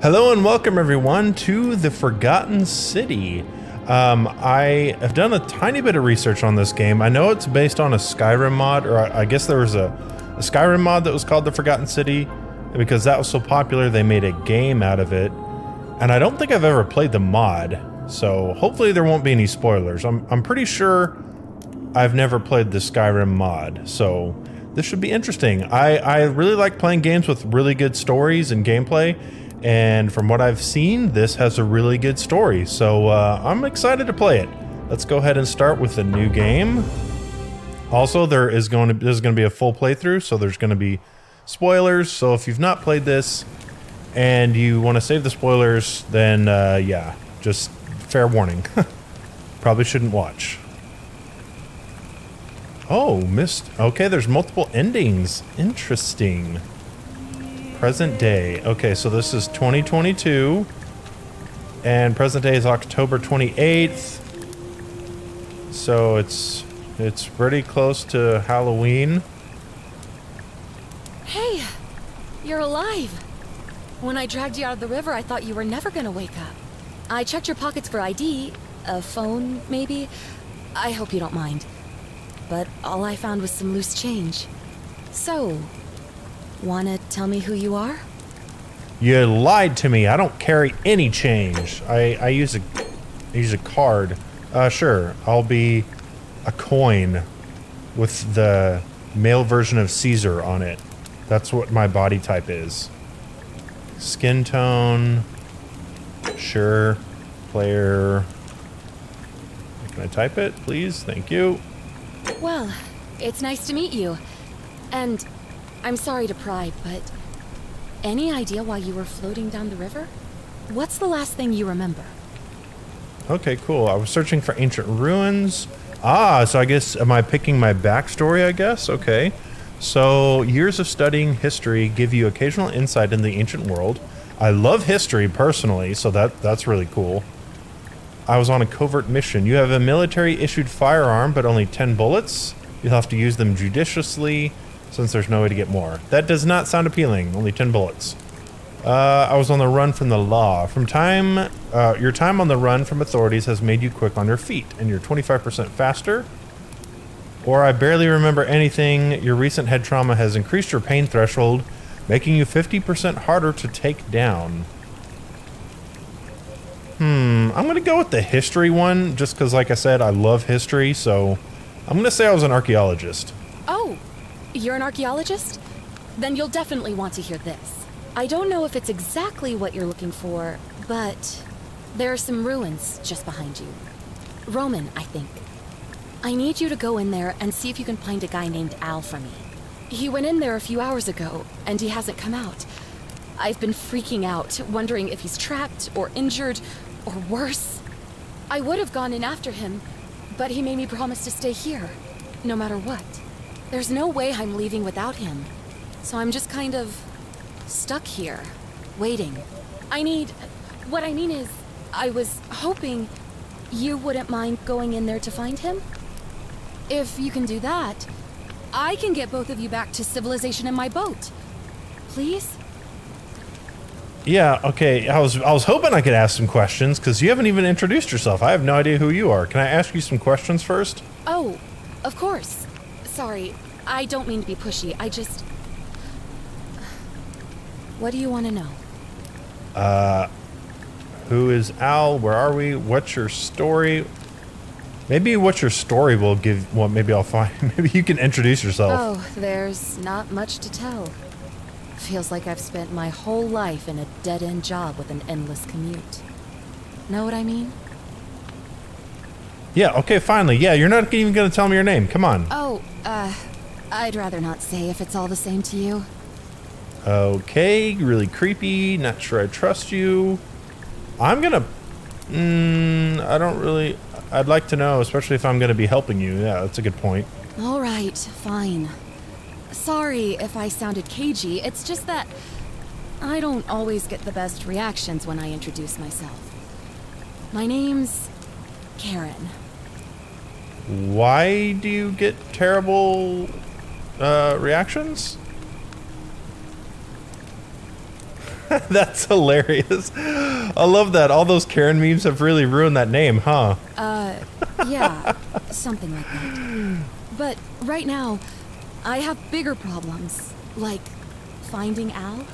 Hello and welcome everyone to the Forgotten City. I have done a tiny bit of research on this game. I know it's based on a Skyrim mod, or I guess there was a Skyrim mod that was called the Forgotten City. And because that was so popular, they made a game out of it. And I don't think I've ever played the mod, so hopefully there won't be any spoilers. I'm pretty sure I've never played the Skyrim mod, so this should be interesting. I really like playing games with really good stories and gameplay. And from what I've seen, this has a really good story, so I'm excited to play it. Let's go ahead and start with the new game. Also, there's going to be a full playthrough, so there's going to be spoilers. So if you've not played this and you want to save the spoilers, then yeah, just fair warning. Probably shouldn't watch. Oh, missed. Okay, there's multiple endings. Interesting. Present day. Okay, so this is 2022. And present day is October 28th. So it's pretty close to Halloween. Hey, you're alive. When I dragged you out of the river, I thought you were never gonna wake up. I checked your pockets for ID, a phone, maybe. I hope you don't mind. But all I found was some loose change. So, wanna tell me who you are? You lied to me. I don't carry any change. I use a card. Sure. I'll be a coin with the male version of Caesar on it. That's what my body type is. Skin tone. Sure. Player. Can I type it, please? Thank you. Well, it's nice to meet you. And I'm sorry to pry, but any idea why you were floating down the river? What's the last thing you remember? Okay, cool. I was searching for ancient ruins. Ah, so I guess, am I picking my backstory, I guess? Okay. So, years of studying history give you occasional insight in the ancient world. I love history personally, so that's really cool. I was on a covert mission. You have a military-issued firearm, but only 10 bullets. You'll have to use them judiciously, since there's no way to get more. That does not sound appealing. Only 10 bullets. I was on the run from the law. Your time on the run from authorities has made you quick on your feet, and you're 25% faster. Or I barely remember anything. Your recent head trauma has increased your pain threshold, making you 50% harder to take down. I'm gonna go with the history one, just because, like I said, I love history, so I'm gonna say I was an archaeologist. Oh, you're an archaeologist? Then you'll definitely want to hear this. I don't know if it's exactly what you're looking for, but there are some ruins just behind you. Roman, I think. I need you to go in there and see if you can find a guy named Al for me. He went in there a few hours ago, and he hasn't come out. I've been freaking out, wondering if he's trapped or injured or worse. I would have gone in after him, but he made me promise to stay here, no matter what. There's no way I'm leaving without him, so I'm just kind of stuck here, waiting. What I mean is, I was hoping you wouldn't mind going in there to find him. If you can do that, I can get both of you back to civilization in my boat. Please? Yeah, okay. I was hoping I could ask some questions, because you haven't even introduced yourself. I have no idea who you are. Can I ask you some questions first? Oh, of course. Sorry, I don't mean to be pushy. I just... What do you want to know? Who is Al? Where are we? What's your story? Maybe what's your story will give... Well, maybe I'll find... Maybe you can introduce yourself. Oh, there's not much to tell. Feels like I've spent my whole life in a dead-end job with an endless commute. Know what I mean? Yeah, okay, finally. Yeah, you're not even going to tell me your name. Come on. Oh, I'd rather not say if it's all the same to you. Okay, really creepy. Not sure I trust you. I'm gonna... I don't really... I'd like to know, especially if I'm gonna be helping you. Yeah, that's a good point. All right, fine. Sorry if I sounded cagey. It's just that I don't always get the best reactions when I introduce myself. My name's Karen. Why do you get terrible reactions? That's hilarious. I love that. All those Karen memes have really ruined that name, huh? Yeah, something like that. But right now, I have bigger problems, like finding Al.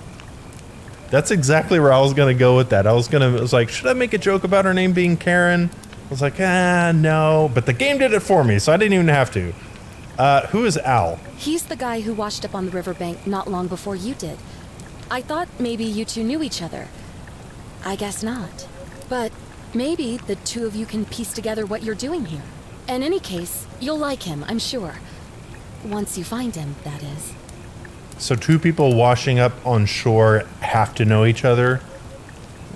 That's exactly where I was gonna go with that. I was like, should I make a joke about her name being Karen? I was like, no. But the game did it for me, so I didn't even have to. Who is Al? He's the guy who washed up on the riverbank not long before you did. I thought maybe you two knew each other. I guess not. But maybe the two of you can piece together what you're doing here. In any case, you'll like him, I'm sure. Once you find him, that is. So two people washing up on shore have to know each other?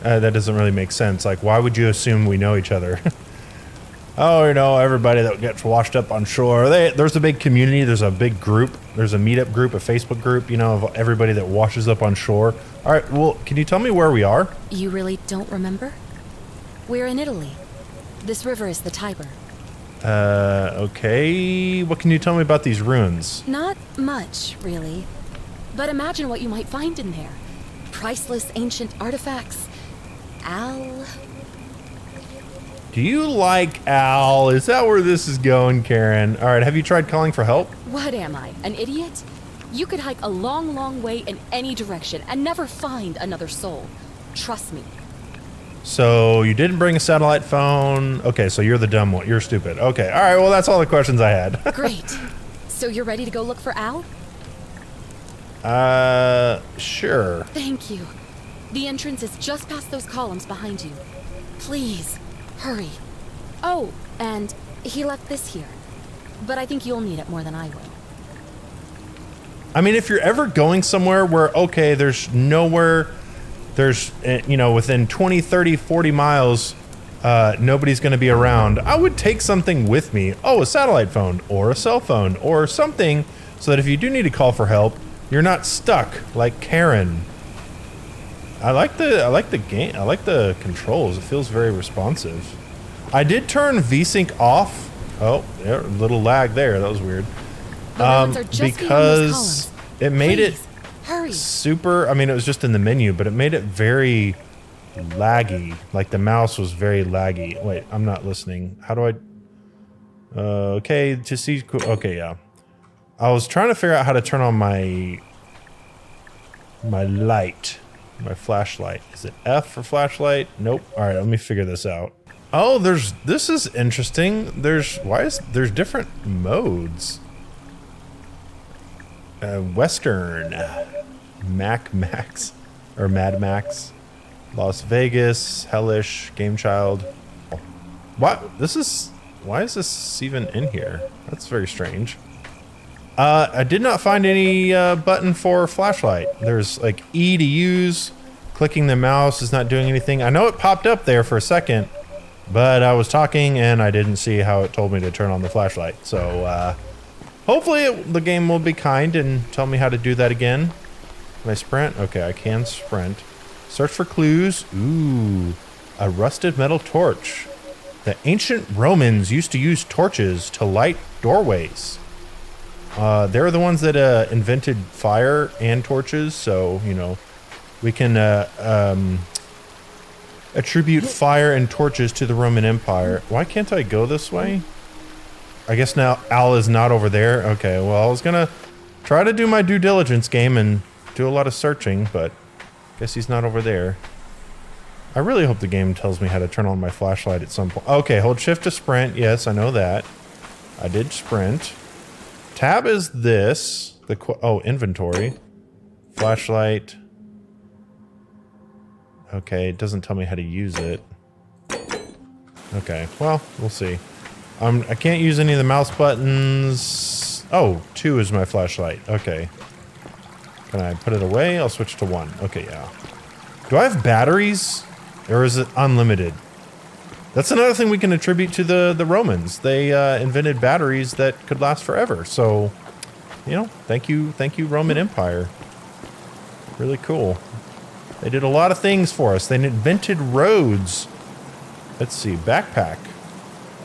That doesn't really make sense. Like, why would you assume we know each other? Oh, you know, everybody that gets washed up on shore. There's a big community. There's a big group. There's a meetup group, a Facebook group, you know, of everybody that washes up on shore. All right, well, can you tell me where we are? You really don't remember? We're in Italy. This river is the Tiber. Okay. What can you tell me about these ruins? Not much, really. But imagine what you might find in there. Priceless ancient artifacts. Al. Do you like Al? Is that where this is going, Karen? All right, have you tried calling for help? What am I, an idiot? You could hike a long, long way in any direction and never find another soul. Trust me. So you didn't bring a satellite phone. Okay, so you're the dumb one. You're stupid. Okay, all right, well, that's all the questions I had. Great. So you're ready to go look for Al? Sure. Thank you. The entrance is just past those columns behind you. Please, hurry. Oh, and he left this here. But I think you'll need it more than I will. I mean, if you're ever going somewhere where, okay, there's nowhere, there's, you know, within 20, 30, 40 miles, nobody's going to be around, I would take something with me. Oh, a satellite phone or a cell phone or something so that if you do need to call for help, you're not stuck like Karen. I like the game. I like the controls. It feels very responsive. I did turn VSync off. Oh, yeah, a little lag there. That was weird. Because it made it super. I mean, it was just in the menu, but it made it very laggy. Like the mouse was very laggy. Wait, I'm not listening. How do I? Okay, to see. Okay, yeah. I was trying to figure out how to turn on my light. My flashlight. Is it F for flashlight? Nope. All right, let me figure this out. Oh, this is interesting. There's different modes. Western, Max, or Mad Max, Las Vegas, Hellish, Game Child. What? Why is this even in here? That's very strange. I did not find any button for flashlight. There's like E to use. Clicking the mouse is not doing anything. I know it popped up there for a second, but I was talking and I didn't see how it told me to turn on the flashlight. So hopefully the game will be kind and tell me how to do that again. Can I sprint? Okay, I can sprint. Search for clues. Ooh, a rusted metal torch. The ancient Romans used to use torches to light doorways. They're the ones that invented fire and torches, so, you know, we can attribute fire and torches to the Roman Empire. Why can't I go this way? I guess now Al is not over there. Okay, well, I was gonna try to do my due diligence game and do a lot of searching, but I guess he's not over there. I really hope the game tells me how to turn on my flashlight at some point. Okay, hold shift to sprint. Yes, I know that. I did sprint. Tab is this. Oh, inventory. Flashlight. Okay, it doesn't tell me how to use it. Okay, well, we'll see. I can't use any of the mouse buttons. Oh, 2 is my flashlight. Okay. Can I put it away? I'll switch to 1. Okay, yeah. Do I have batteries? Or is it unlimited? That's another thing we can attribute to the Romans. They invented batteries that could last forever. So, you know, thank you, Roman Empire. Really cool. They did a lot of things for us. They invented roads. Let's see, backpack.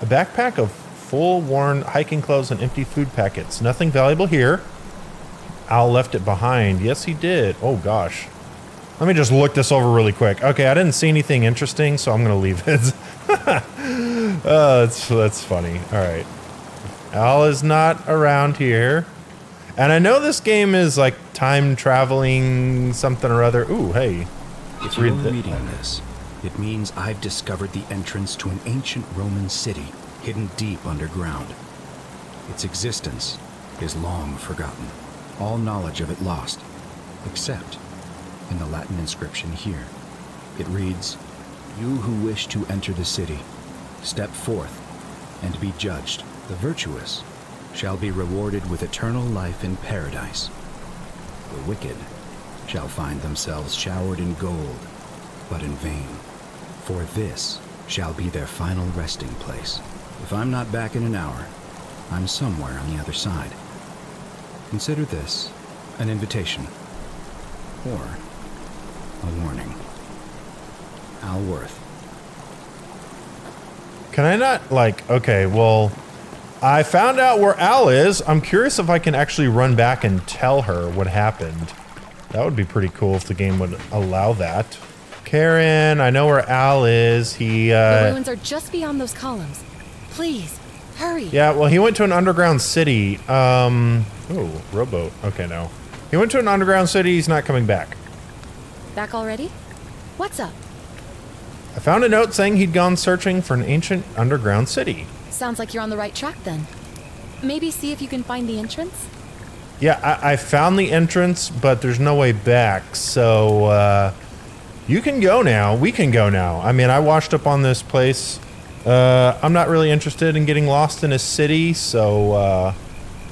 A backpack of full worn hiking clothes and empty food packets. Nothing valuable here. Al left it behind. Yes, he did. Oh, gosh. Let me just look this over really quick. Okay, I didn't see anything interesting, so I'm gonna leave it. That's funny. All right. Al is not around here. And I know this game is like time traveling something or other. Ooh, hey. If you're reading this, it means I've discovered the entrance to an ancient Roman city hidden deep underground. Its existence is long forgotten. All knowledge of it lost, except in the Latin inscription here. It reads, "You who wish to enter the city, step forth and be judged. The virtuous shall be rewarded with eternal life in paradise. The wicked shall find themselves showered in gold, but in vain. For this shall be their final resting place. If I'm not back in an hour, I'm somewhere on the other side. Consider this an invitation, or a warning. Al Worth." Can I not, like, okay, well, I found out where Al is. I'm curious if I can actually run back and tell her what happened. That would be pretty cool if the game would allow that. Karen, I know where Al is. The ruins are just beyond those columns. Please, hurry. Yeah, well, he went to an underground city. Oh, rowboat. Okay, no. He went to an underground city. He's not coming back. Back already? What's up? I found a note saying he'd gone searching for an ancient underground city. Sounds like you're on the right track then. Maybe see if you can find the entrance? Yeah, I found the entrance, but there's no way back, so, you can go now. We can go now. I mean, I washed up on this place. I'm not really interested in getting lost in a city, so,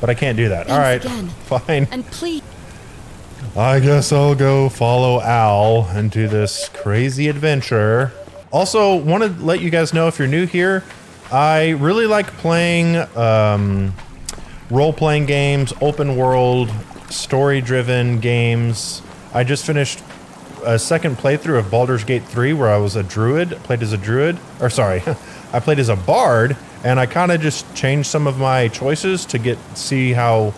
but I can't do that. All right, again. Fine. And please. I guess I'll go follow Al into this crazy adventure. Also, want to let you guys know if you're new here, I really like playing role-playing games, open world, story-driven games. I just finished a second playthrough of Baldur's Gate 3 where I was a druid, played as a druid, or sorry, I played as a bard, and I kind of just changed some of my choices to see how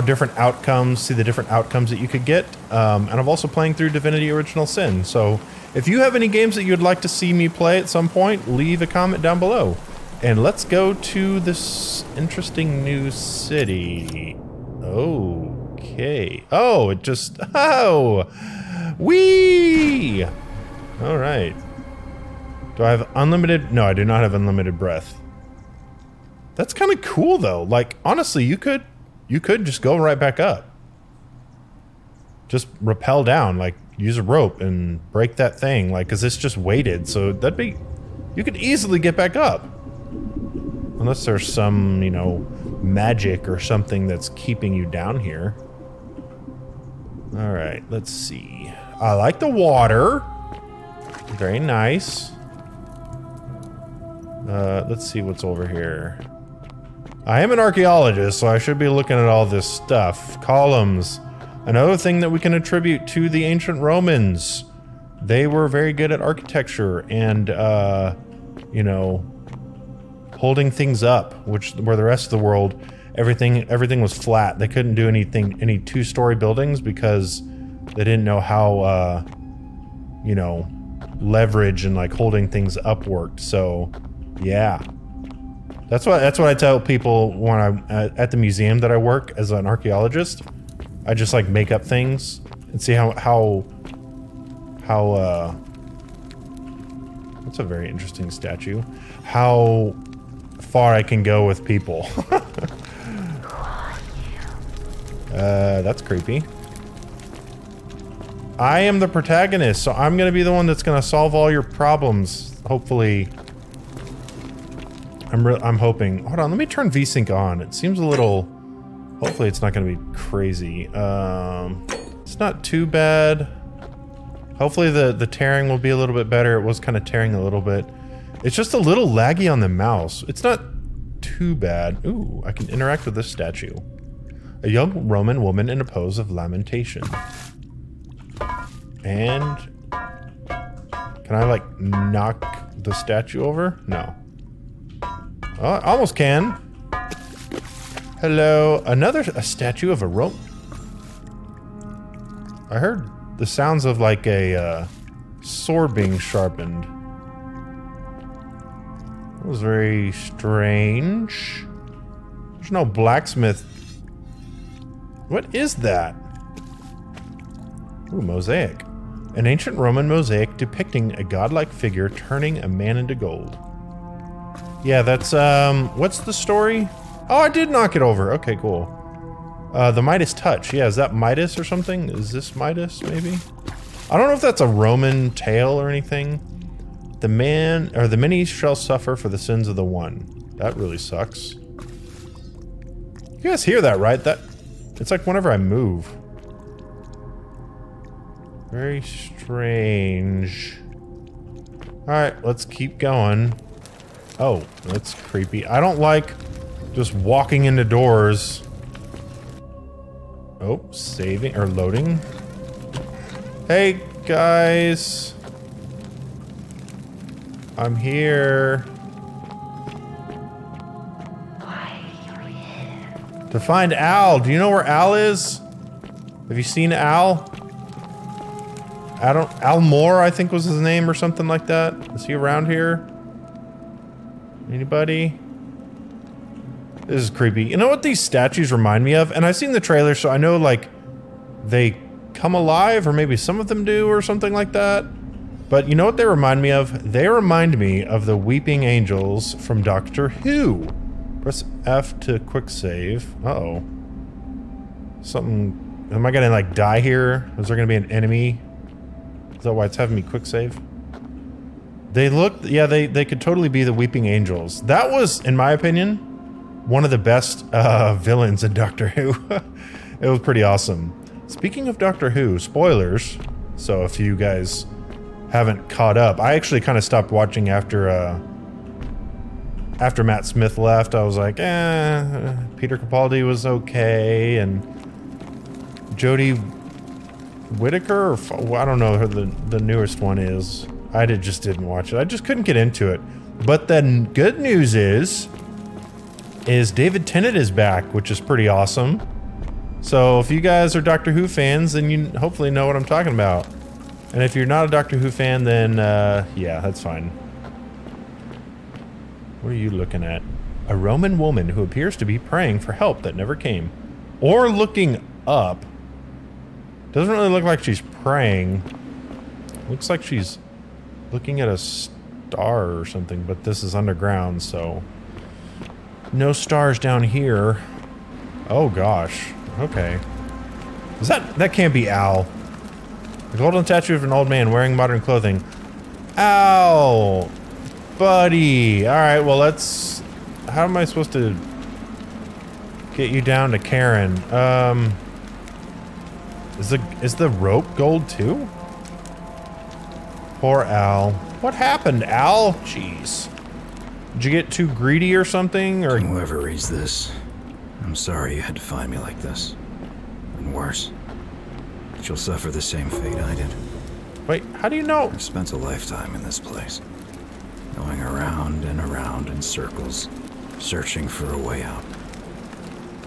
different outcomes, see the different outcomes that you could get. And I'm also playing through Divinity Original Sin. So if you have any games that you'd like to see me play at some point, leave a comment down below. And let's go to this interesting new city. Okay. Oh, it just, oh, whee! All right. Do I have unlimited? No, I do not have unlimited breath. That's kind of cool though. Like, honestly, you could just go right back up. Just rappel down, like use a rope and break that thing, like, cause it's just weighted. So you could easily get back up. Unless there's some, you know, magic or something that's keeping you down here. All right, let's see. I like the water. Very nice. Let's see what's over here. I am an archaeologist, so I should be looking at all this stuff. Columns. Another thing that we can attribute to the ancient Romans. They were very good at architecture and, you know, holding things up, where the rest of the world, everything was flat. They couldn't do any two-story buildings because they didn't know how, you know, leverage and like holding things up worked. So, yeah. That's what I tell people when I'm at the museum that I work as an archaeologist. I just like make up things and see how that's a very interesting statue. How far I can go with people. That's creepy. I am the protagonist, so I'm gonna be the one that's gonna solve all your problems. Hopefully. I'm hoping. Hold on, let me turn VSync on. It seems a little. Hopefully, it's not going to be crazy. It's not too bad. Hopefully, the tearing will be a little bit better. It was kind of tearing a little bit. It's just a little laggy on the mouse. It's not too bad. Ooh, I can interact with this statue. A young Roman woman in a pose of lamentation. And can I like knock the statue over? No. Oh, I almost can. Hello. A statue of a Roman. I heard the sounds of like a sword being sharpened. That was very strange. There's no blacksmith. What is that? Ooh, mosaic. An ancient Roman mosaic depicting a godlike figure turning a man into gold. Yeah, that's, what's the story? Oh, I did knock it over. Okay, cool. The Midas touch. Yeah, is that Midas or something? Is this Midas, maybe? I don't know if that's a Roman tale or anything. The many shall suffer for the sins of the one. That really sucks. You guys hear that, right? It's like whenever I move. Very strange. Alright, let's keep going. Oh, that's creepy. I don't like just walking into doors. Oh, saving or loading. Hey, guys. I'm here. To find Al. Do you know where Al is? Have you seen Al? Al Moore, I think was his name or something like that. Is he around here? Anybody? This is creepy. You know what these statues remind me of? And I've seen the trailer, so I know, like, they come alive, or maybe some of them do, or something like that. But you know what they remind me of? They remind me of the Weeping Angels from Doctor Who. Press F to quick save. Uh-oh. Something... Am I gonna, like, die here? Is there gonna be an enemy? Is that why it's having me quick save? They look... Yeah, they could totally be the Weeping Angels. That was, in my opinion, one of the best villains in Doctor Who. It was pretty awesome. Speaking of Doctor Who, spoilers. So if you guys haven't caught up, I actually kind of stopped watching after Matt Smith left. I was like, Peter Capaldi was okay, and Jodie Whittaker, or I don't know who the newest one is. I just didn't watch it. I just couldn't get into it. But the good news is David Tennant is back, which is pretty awesome. So if you guys are Doctor Who fans, then you hopefully know what I'm talking about. And if you're not a Doctor Who fan, then yeah, that's fine. What are you looking at? A Roman woman who appears to be praying for help that never came. Or looking up. Doesn't really look like she's praying. Looks like she's looking at a star or something, but this is underground, so... No stars down here. Oh gosh. Okay. That can't be Al. The golden statue of an old man wearing modern clothing. Al! Buddy! Alright, well let's... How am I supposed to get you down to Karen? Is the rope gold too? Poor Al. What happened, Al? Jeez. Did you get too greedy or something, or... Whoever reads this, I'm sorry you had to find me like this. And worse. But you'll suffer the same fate I did. Wait, how do you know? I've spent a lifetime in this place. Going around and around in circles, searching for a way out.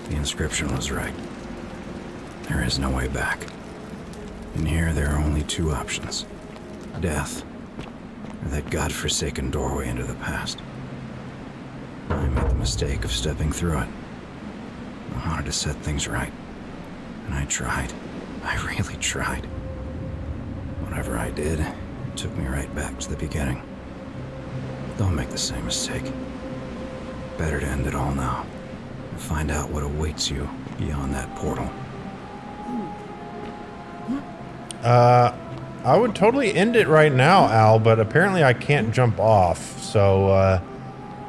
The inscription was right. There is no way back. In here, there are only two options. Death, or that godforsaken doorway into the past. I made the mistake of stepping through it. I wanted to set things right. And I tried. I really tried. Whatever I did, it took me right back to the beginning. Don't make the same mistake. Better to end it all now. And find out what awaits you beyond that portal. I would totally end it right now, Al, but apparently I can't jump off, so,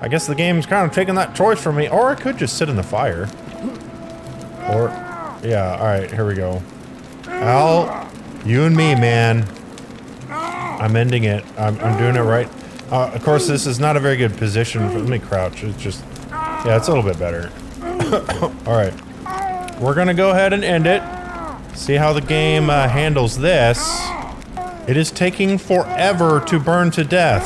I guess the game's kind of taking that choice from me, or I could just sit in the fire. Or, yeah, alright, here we go. Al, you and me, man. I'm ending it. I'm doing it right. Of course, this is not a very good position. Let me crouch. It's just, yeah, it's a little bit better. Alright. We're gonna go ahead and end it. See how the game handles this. It is taking forever to burn to death.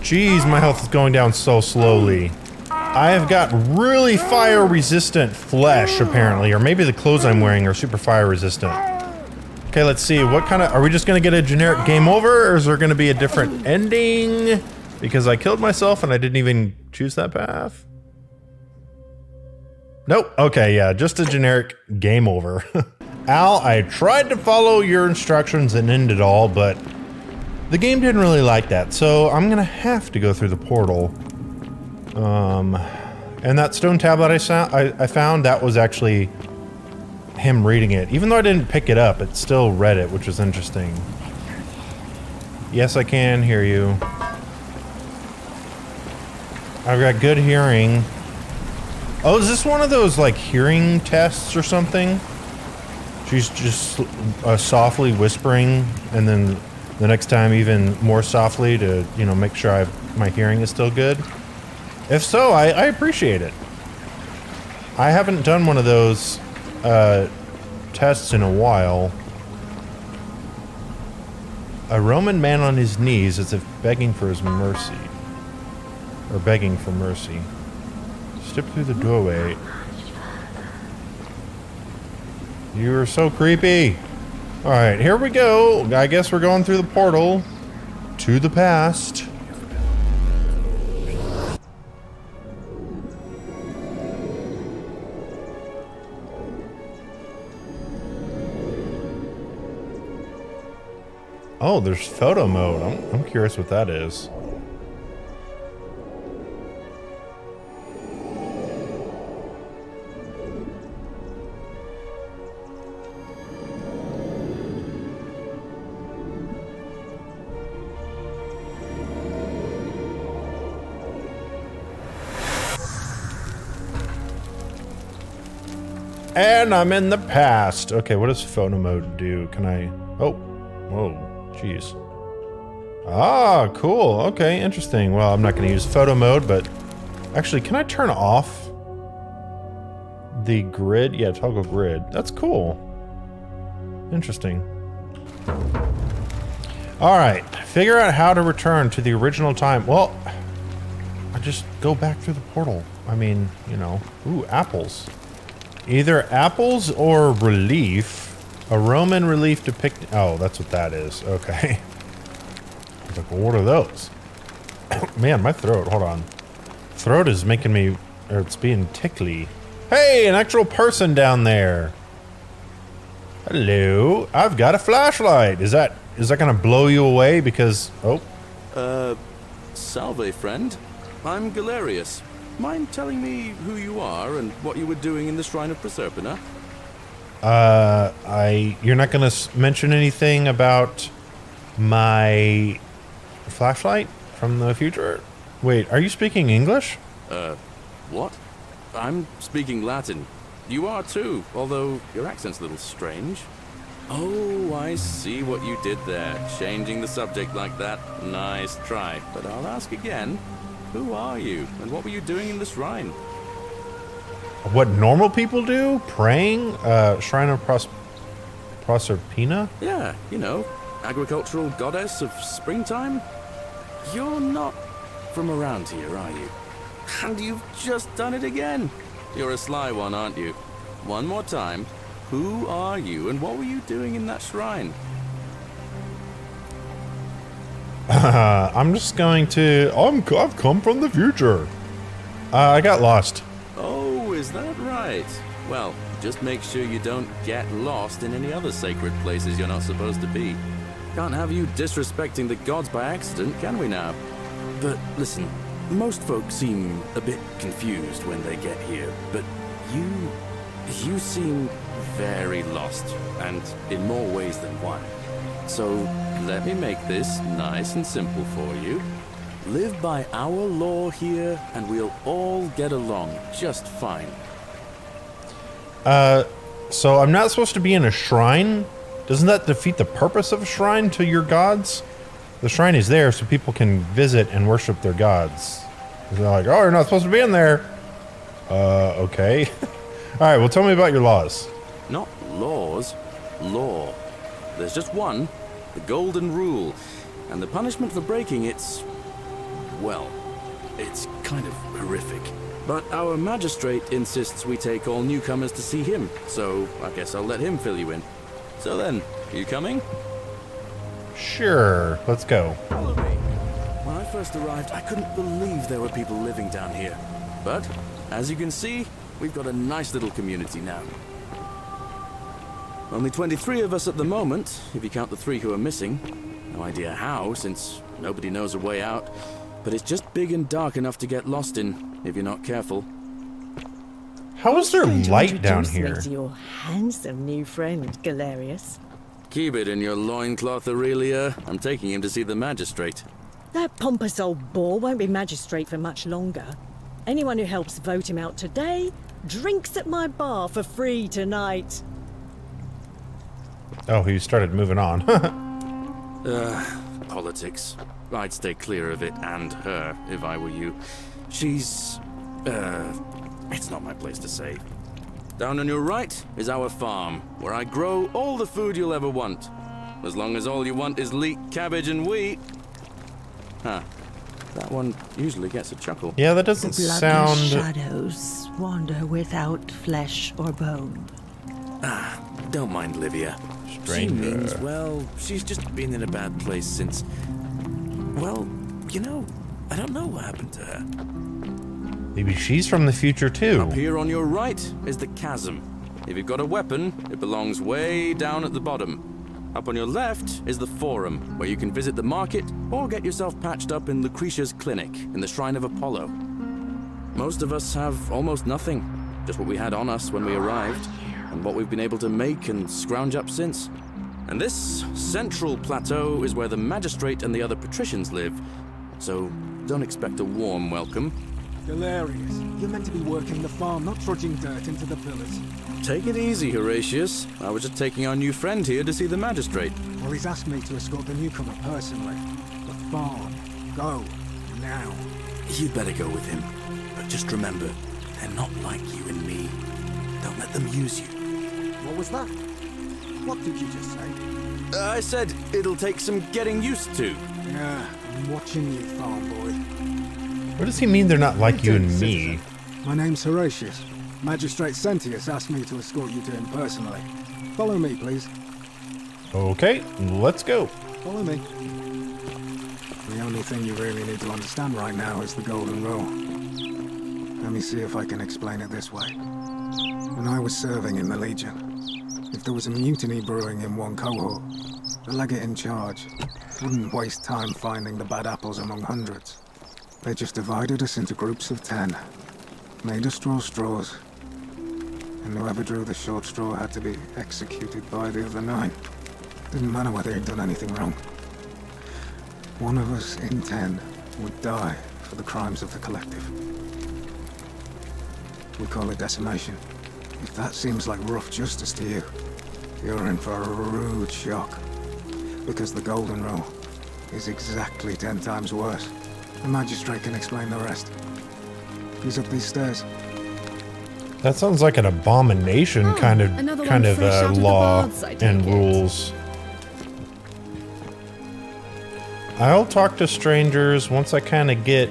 Jeez, my health is going down so slowly. I have got really fire resistant flesh, apparently. Or maybe the clothes I'm wearing are super fire resistant. Okay, let's see. What kind of... Are we just going to get a generic game over, or is there going to be a different ending? Because I killed myself and I didn't even choose that path. Nope. Okay, yeah, just a generic game over. Al, I tried to follow your instructions and end it all, but the game didn't really like that, so I'm going to have to go through the portal. And that stone tablet I found, that was actually him reading it. Even though I didn't pick it up, it still read it, which was interesting. Yes, I can hear you. I've got good hearing. Oh, is this one of those, like, hearing tests or something? She's just softly whispering, and then the next time even more softly to, you know, make sure my hearing is still good. If so, I appreciate it. I haven't done one of those tests in a while. A Roman man on his knees as if begging for his mercy. Or begging for mercy. Step through the doorway. You are so creepy. Alright, here we go. I guess we're going through the portal to the past. Oh, there's photo mode. I'm curious what that is. And I'm in the past. Okay, what does photo mode do? Can I... Oh, whoa. Jeez. Ah, cool. Okay, interesting. Well, I'm not going to use photo mode, but actually, can I turn off the grid? Yeah, toggle grid. That's cool. Interesting. All right, figure out how to return to the original time. Well, I just go back through the portal. I mean, you know. Ooh, apples. Either apples or relief. A Roman relief depicting... Oh, that's what that is. Okay. I was like, well, what are those? Man, my throat. Hold on. Throat is making me... Or it's being tickly. Hey, an actual person down there. Hello. I've got a flashlight. Is that going to blow you away because... Oh. Salve, friend. I'm Galerius. Mind telling me who you are and what you were doing in the Shrine of Proserpina? You're not gonna mention anything about my flashlight from the future? Wait, are you speaking English? What? I'm speaking Latin. You are too, although your accent's a little strange. Oh, I see what you did there. Changing the subject like that. Nice try. But I'll ask again. Who are you, and what were you doing in the shrine? What normal people do? Praying? Shrine of Proserpina? Yeah, you know, agricultural goddess of springtime? You're not from around here, are you? And you've just done it again. You're a sly one, aren't you? One more time. Who are you, and what were you doing in that shrine? I'm just going to... I've come from the future. I got lost. Oh, is that right? Well, just make sure you don't get lost in any other sacred places you're not supposed to be. Can't have you disrespecting the gods by accident, can we now? But listen, most folks seem a bit confused when they get here, but you seem very lost, and in more ways than one. So, let me make this nice and simple for you. Live by our law here, and we'll all get along just fine. So I'm not supposed to be in a shrine? Doesn't that defeat the purpose of a shrine to your gods? The shrine is there so people can visit and worship their gods. They're like, oh, you're not supposed to be in there. Okay. Alright, well tell me about your laws. Not laws, law. There's just one, the Golden Rule, and the punishment for breaking it's... well, it's kind of horrific. But our magistrate insists we take all newcomers to see him, so I guess I'll let him fill you in. So then, You coming? Sure, let's go. Follow me. When I first arrived, I couldn't believe there were people living down here. But, as you can see, we've got a nice little community now. Only 23 of us at the moment, if you count the 3 who are missing. No idea how, since nobody knows a way out. But it's just big and dark enough to get lost in, if you're not careful. How is there light down Introduce me here? to your handsome new friend, Galerius. Keep it in your loincloth, Aurelia. I'm taking him to see the magistrate. That pompous old bore won't be magistrate for much longer. Anyone who helps vote him out today drinks at my bar for free tonight. Oh, he started moving on. Politics. I'd stay clear of it and her, if I were you. She's... it's not my place to say. Down on your right is our farm, where I grow all the food you'll ever want. As long as all you want is leek, cabbage, and wheat. Huh. That one usually gets a chuckle. Yeah, that doesn't Bloodless sound... shadows wander without flesh or bone. Don't mind Livia. She means, well, she's just been in a bad place since... Well, you know, I don't know what happened to her. Maybe she's from the future too. Up here on your right is the chasm. If you've got a weapon, it belongs way down at the bottom. Up on your left is the Forum, where you can visit the market or get yourself patched up in Lucretia's clinic in the Shrine of Apollo. Most of us have almost nothing, just what we had on us when we arrived, and what we've been able to make and scrounge up since. And this central plateau is where the magistrate and the other patricians live, so don't expect a warm welcome. Galerius, you're meant to be working the farm, not trudging dirt into the pillars. Take it easy, Horatius. I was just taking our new friend here to see the magistrate. Well, he's asked me to escort the newcomer personally. The farm. Go. Now. You'd better go with him. But just remember, they're not like you and me. Don't let them use you. What was that? What did you just say? I said it'll take some getting used to. Yeah, I'm watching you, farm boy. What does he mean they're not like you and me? My name's Horatius. Magistrate Sentius asked me to escort you to him personally. Follow me, please. Okay, let's go. Follow me. The only thing you really need to understand right now is the Golden Rule. Let me see if I can explain it this way. When I was serving in the Legion, if there was a mutiny brewing in one cohort, the legate in charge wouldn't waste time finding the bad apples among hundreds. They just divided us into groups of 10, made us draw straws, and whoever drew the short straw had to be executed by the other 9. Didn't matter whether he'd done anything wrong. One of us in 10 would die for the crimes of the collective. We call it decimation. If that seems like rough justice to you, you're in for a rude shock. Because the Golden Rule is exactly 10 times worse. The magistrate can explain the rest. He's up these stairs. That sounds like an abomination another one fresh out of the law baths, I take and it. rules. I'll talk to strangers once I kind of get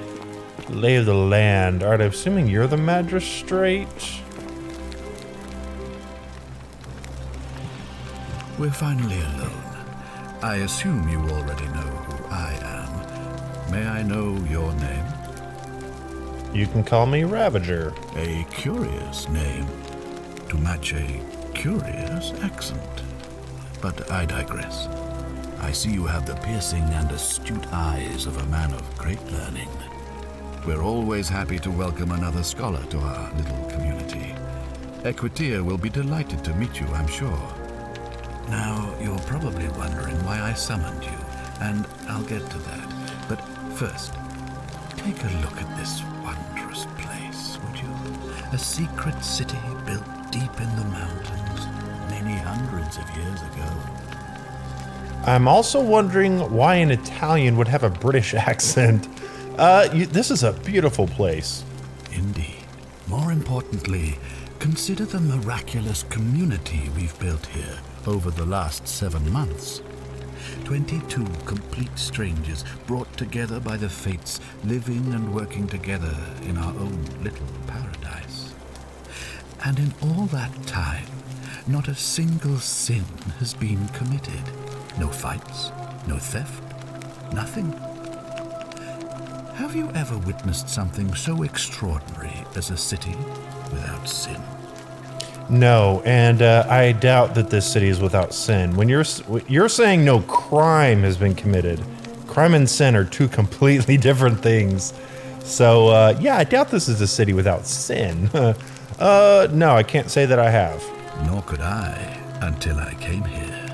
lay of the land. Alright, I'm assuming you're the magistrate? We're finally alone. I assume you already know who I am. May I know your name? You can call me Ravager. A curious name to match a curious accent. But I digress. I see you have the piercing and astute eyes of a man of great learning. We're always happy to welcome another scholar to our little community. Equitia will be delighted to meet you, I'm sure. Now, you're probably wondering why I summoned you, and I'll get to that. But first, take a look at this wondrous place, would you? A secret city built deep in the mountains many hundreds of years ago. I'm also wondering why an Italian would have a British accent. This is a beautiful place. Indeed. More importantly, consider the miraculous community we've built here over the last 7 months. 22 complete strangers brought together by the fates, living and working together in our own little paradise. And in all that time, not a single sin has been committed. No fights, no theft, nothing. Have you ever witnessed something so extraordinary as a city without sin? No, and I doubt that this city is without sin. When you're saying no crime has been committed, crime and sin are two completely different things. So yeah, I doubt this is a city without sin. No, I can't say that I have. Nor could I until I came here.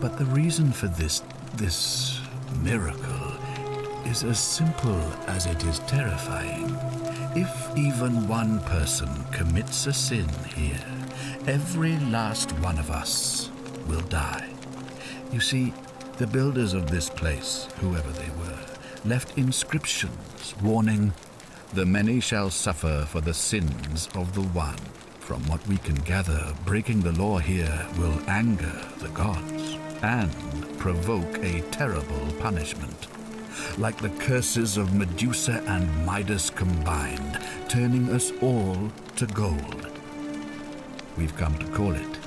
But the reason for this miracle is as simple as it is terrifying. If even one person commits a sin here, every last one of us will die. You see, the builders of this place, whoever they were, left inscriptions warning, "The many shall suffer for the sins of the one." From what we can gather, breaking the law here will anger the gods and provoke a terrible punishment. Like the curses of Medusa and Midas combined, turning us all to gold. We've come to call it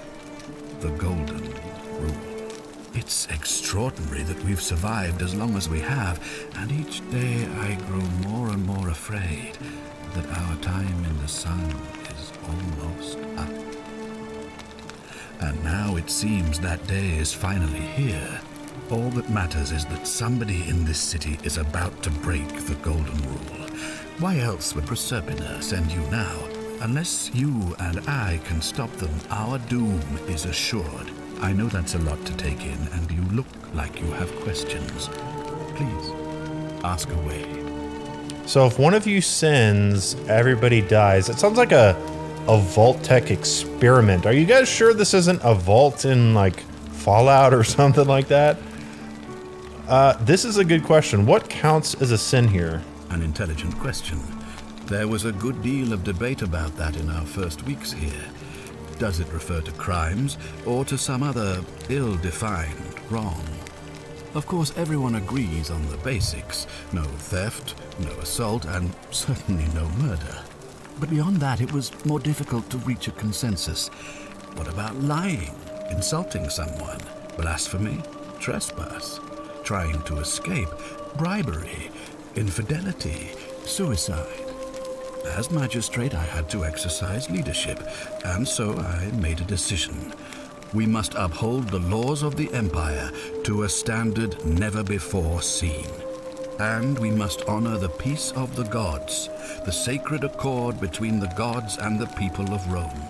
the Golden Rule. It's extraordinary that we've survived as long as we have, and each day I grow more and more afraid that our time in the sun is almost up. And now it seems that day is finally here. All that matters is that somebody in this city is about to break the Golden Rule. Why else would Proserpina send you now? Unless you and I can stop them, our doom is assured. I know that's a lot to take in, and you look like you have questions. Please, ask away. So if one of you sins, everybody dies. It sounds like a Vault-Tec experiment. Are you guys sure this isn't a vault in, like, Fallout or something like that? This is a good question. What counts as a sin here? An intelligent question. There was a good deal of debate about that in our first weeks here. Does it refer to crimes or to some other ill-defined wrong? Of course, everyone agrees on the basics. No theft, no assault, and certainly no murder. But beyond that, it was more difficult to reach a consensus. What about lying, insulting someone, blasphemy, trespass, trying to escape, bribery, infidelity, suicide? As magistrate, I had to exercise leadership, and so I made a decision. We must uphold the laws of the Empire to a standard never before seen. And we must honor the peace of the gods, the sacred accord between the gods and the people of Rome.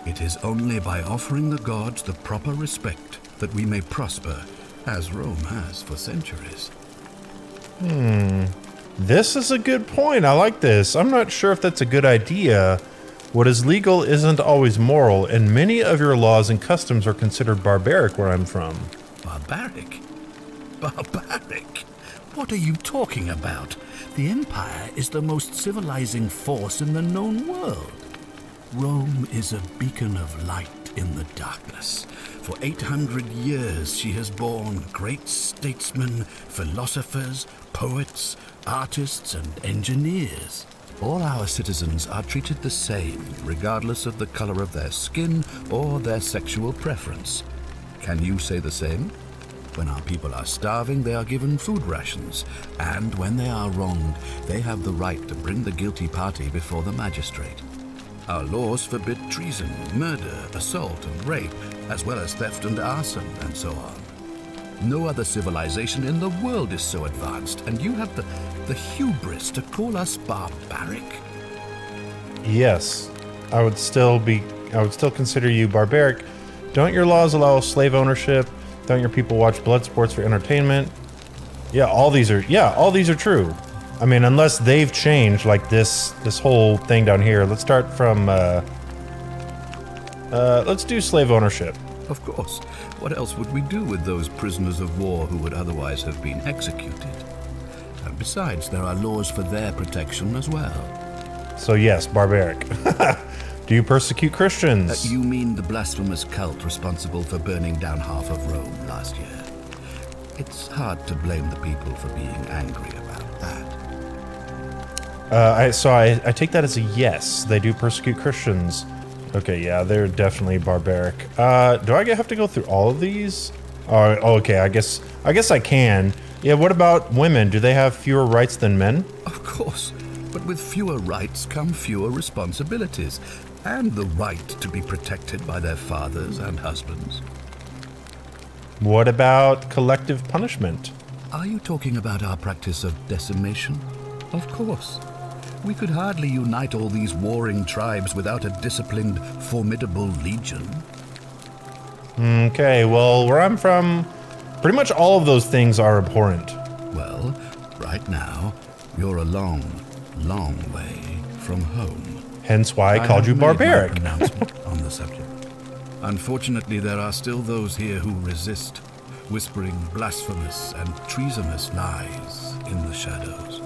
It is only by offering the gods the proper respect that we may prosper, as Rome has for centuries. This is a good point. I like this. I'm not sure if that's a good idea. What is legal isn't always moral, and many of your laws and customs are considered barbaric where I'm from. Barbaric? Barbaric? What are you talking about? The Empire is the most civilizing force in the known world. Rome is a beacon of light in the darkness. For 800 years she has borne great statesmen, philosophers, poets, artists, and engineers. All our citizens are treated the same, regardless of the color of their skin or their sexual preference. Can you say the same? When our people are starving, they are given food rations, and when they are wronged, they have the right to bring the guilty party before the magistrate. Our laws forbid treason, murder, assault, and rape, as well as theft and arson, and so on. No other civilization in the world is so advanced, and you have the hubris to call us barbaric? Yes, I would still consider you barbaric. Don't your laws allow slave ownership? Don't your people watch blood sports for entertainment? Yeah, all these are true. I mean, unless they've changed, like this whole thing down here. Let's start from, let's do slave ownership. Of course. What else would we do with those prisoners of war who would otherwise have been executed? And besides, there are laws for their protection as well. So yes, barbaric. Do you persecute Christians? You mean the blasphemous cult responsible for burning down half of Rome last year? It's hard to blame the people for being angry about that. I take that as a yes. They do persecute Christians. Okay, yeah, they're definitely barbaric. Do I have to go through all of these? Oh, okay, I guess I can. Yeah, what about women? Do they have fewer rights than men? Of course, but with fewer rights come fewer responsibilities, and the right to be protected by their fathers and husbands. What about collective punishment? Are you talking about our practice of decimation? Of course. We could hardly unite all these warring tribes without a disciplined, formidable legion. Okay, well, where I'm from, pretty much all of those things are abhorrent. Well, right now, you're a long, long way from home. Hence why I called you barbaric. Made my pronouncement on the subject. Unfortunately, there are still those here who resist, whispering blasphemous and treasonous lies in the shadows.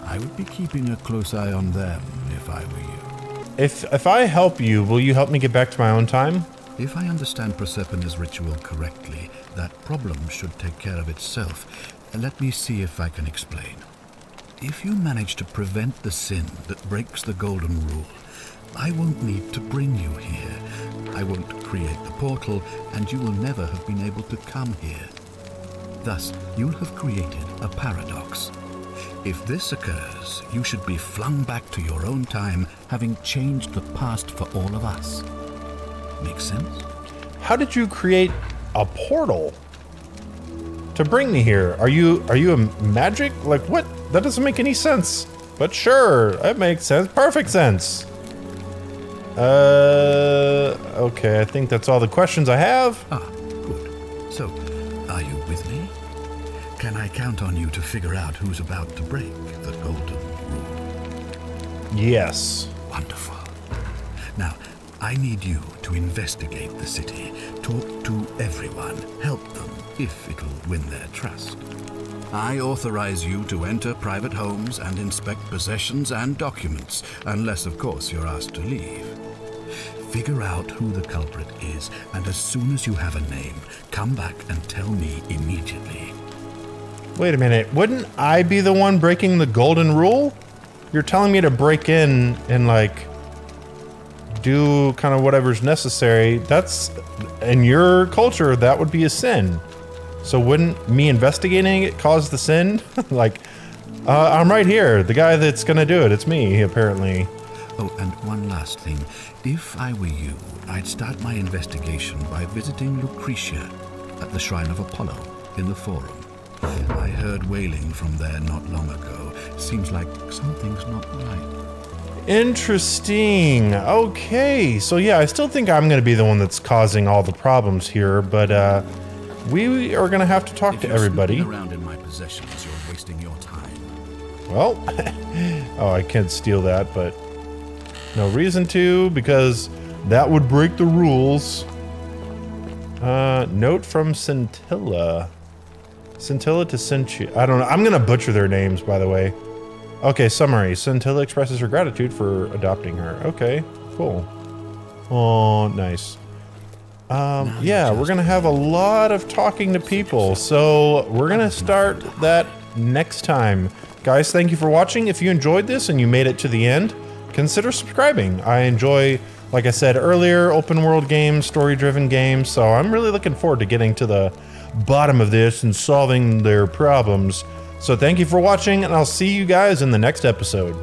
I would be keeping a close eye on them if I were you. If I help you, will you help me get back to my own time? If I understand Prosperna's ritual correctly, that problem should take care of itself. Let me see if I can explain. If you manage to prevent the sin that breaks the Golden Rule, I won't need to bring you here. I won't create the portal, and you will never have been able to come here. Thus, you'll have created a paradox. If this occurs, you should be flung back to your own time, having changed the past for all of us. Make sense? How did you create a portal to bring me here? Are you a magic? Like what? That doesn't make any sense. But sure, that makes sense. Perfect sense. Okay, I think that's all the questions I have. Ah, good. So, are you with me? Can I count on you to figure out who's about to break the Golden Rule? Yes. Wonderful. Now, I need you to investigate the city, talk to everyone, help them, if it'll win their trust. I authorize you to enter private homes and inspect possessions and documents, unless, of course, you're asked to leave. Figure out who the culprit is, and as soon as you have a name, come back and tell me immediately. Wait a minute, wouldn't I be the one breaking the Golden Rule? You're telling me to break in and, like, do kind of whatever's necessary. That's, in your culture, that would be a sin. So wouldn't me investigating it cause the sin? Like, I'm right here. The guy that's gonna do it, it's me, apparently. Oh, and one last thing. If I were you, I'd start my investigation by visiting Lucretia at the Shrine of Apollo in the Forum. I heard wailing from there not long ago. Seems like something's not right. Interesting. Okay, so yeah, I still think I'm gonna be the one that's causing all the problems here, but we are gonna have to talk to everybody. If you're around in my possessions, you're wasting your time. Well, oh, I can't steal that, but no reason to, because that would break the rules. Note from Scintilla. Scintilla to Cinchi. I don't know. I'm gonna butcher their names, by the way. Okay, summary. Scintilla expresses her gratitude for adopting her. Okay, cool. Oh, nice. Yeah, we're gonna have a lot of talking to people, so we're gonna start that next time. Guys, thank you for watching. If you enjoyed this and you made it to the end, consider subscribing. I enjoy, like I said earlier, open world games, story-driven games, so I'm really looking forward to getting to the bottom of this and solving their problems. So thank you for watching, and I'll see you guys in the next episode.